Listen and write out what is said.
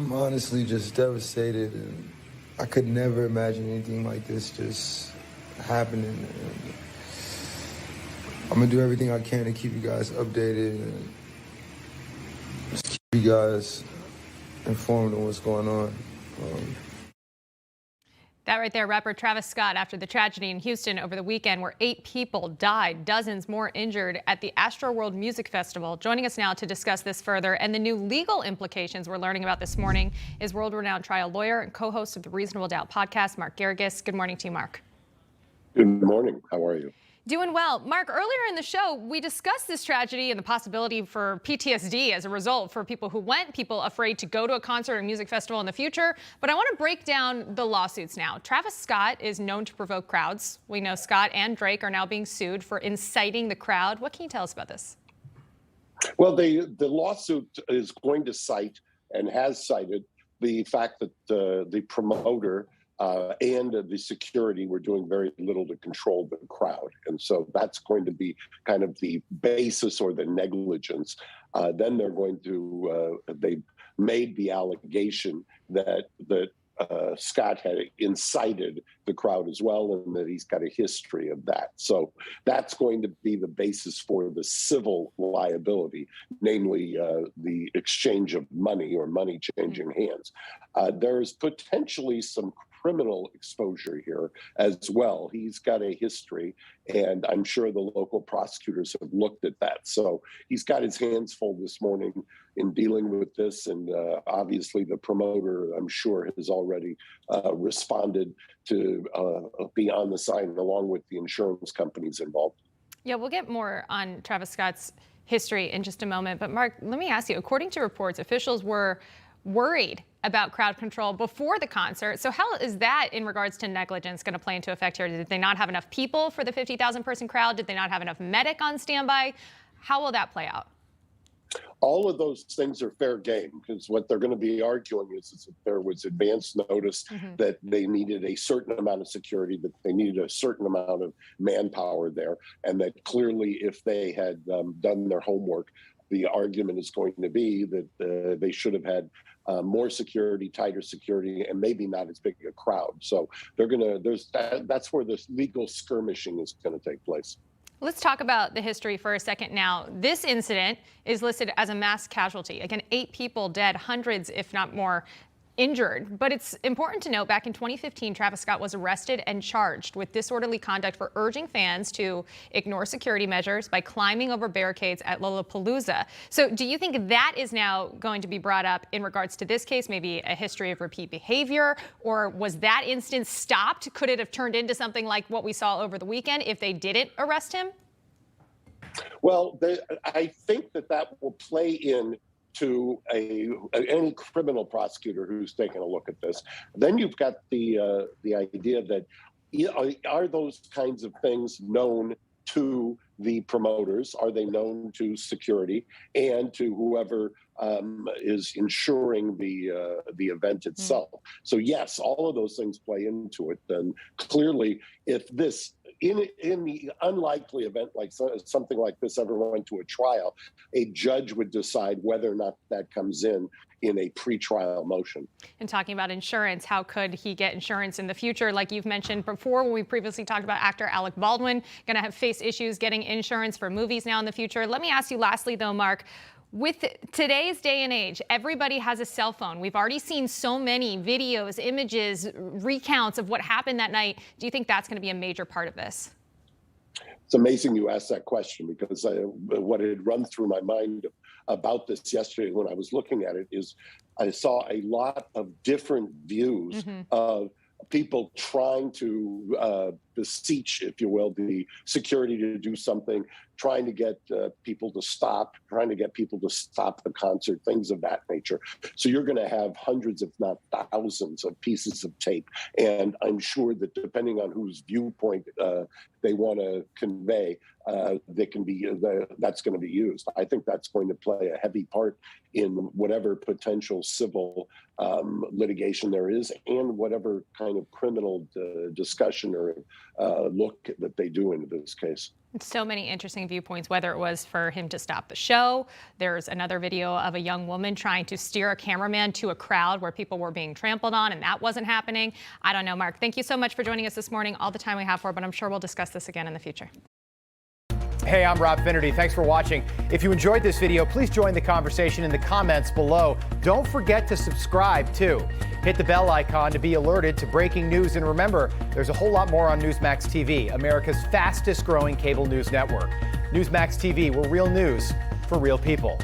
I'm honestly just devastated, and I could never imagine anything like this just happening. And I'm gonna do everything I can to keep you guys updated and just keep you guys informed on what's going on. That right there, rapper Travis Scott, after the tragedy in Houston over the weekend where 8 people died, dozens more injured at the Astroworld Music Festival. Joining us now to discuss this further and the new legal implications we're learning about this morning is world-renowned trial lawyer and co-host of the Reasonable Doubt podcast, Mark Geragos. Good morning to you, Mark. Good morning. How are you? Doing well. Mark, earlier in the show, we discussed this tragedy and the possibility for PTSD as a result for people who went, people afraid to go to a concert or music festival in the future. But I want to break down the lawsuits now. Travis Scott is known to provoke crowds. We know Scott and Drake are now being sued for inciting the crowd. What can you tell us about this? Well, the lawsuit is going to cite and has cited the fact that the promoter and the security were doing very little to control the crowd. And so that's going to be kind of the basis or the negligence. Then they're going to, they made the allegation that Scott had incited the crowd as well, and that he's got a history of that. So that's going to be the basis for the civil liability, namely the exchange of money or money changing hands. There's potentially some criminal exposure here as well. He's got a history, and I'm sure the local prosecutors have looked at that. So he's got his hands full this morning in dealing with this, and obviously the promoter, I'm sure, has already responded to be on the side along with the insurance companies involved. Yeah, we'll get more on Travis Scott's history in just a moment. But Mark, let me ask you, according to reports, officials were worried about crowd control before the concert. So how is that in regards to negligence going to play into effect here? Did they not have enough people for the 50,000 person crowd? Did they not have enough medic on standby? How will that play out? All of those things are fair game, because what they're going to be arguing is that there was advance notice that they needed a certain amount of security, that they needed a certain amount of manpower there, and that clearly if they had done their homework, the argument is going to be that they should have had more security, tighter security, and maybe not as big a crowd. So they're that's where this legal skirmishing is going to take place. Let's talk about the history for a second now. This incident is listed as a mass casualty. Again, 8 people dead, hundreds, if not more, injured. But it's important to note, back in 2015, Travis Scott was arrested and charged with disorderly conduct for urging fans to ignore security measures by climbing over barricades at Lollapalooza. So do you think that is now going to be brought up in regards to this case, maybe a history of repeat behavior? Or was that instance stopped? Could it have turned into something like what we saw over the weekend if they didn't arrest him? Well, I think that will play in to any criminal prosecutor who's taking a look at this. Then you've got the idea that are those kinds of things known to the promoters? Are they known to security and to whoever is insuring the event itself? So yes, all of those things play into it. And clearly, if this in the unlikely event like something like this ever went to a trial, a judge would decide whether or not that comes in a pretrial motion. And talking about insurance, how could he get insurance in the future? Like you've mentioned before, when we previously talked about actor Alec Baldwin going to face issues getting insurance for movies now in the future. Let me ask you lastly, though, Mark, with today's day and age, everybody has a cell phone. We've already seen so many videos, images, recounts of what happened that night. Do you think that's going to be a major part of this? It's amazing you asked that question, because what had run through my mind about this yesterday when I was looking at it is I saw a lot of different views of people trying to beseech, if you will, the security to do something, trying to get people to stop, trying to get people to stop the concert, things of that nature. So you're going to have hundreds, if not thousands, of pieces of tape. And I'm sure that depending on whose viewpoint they want to convey, that's going to be used. I think that's going to play a heavy part in whatever potential civil litigation there is, and whatever kind of criminal discussion or look that they do in this case. So many interesting viewpoints, whether it was for him to stop the show. There's another video of a young woman trying to steer a cameraman to a crowd where people were being trampled on, and that wasn't happening. I don't know, Mark. Thank you so much for joining us this morning. All the time we have for, but I'm sure we'll discuss this again in the future. Hey, I'm Rob Finnerty. Thanks for watching. If you enjoyed this video, please join the conversation in the comments below. Don't forget to subscribe, too. Hit the bell icon to be alerted to breaking news. And remember, there's a whole lot more on Newsmax TV, America's fastest growing cable news network. Newsmax TV, where real news for real people.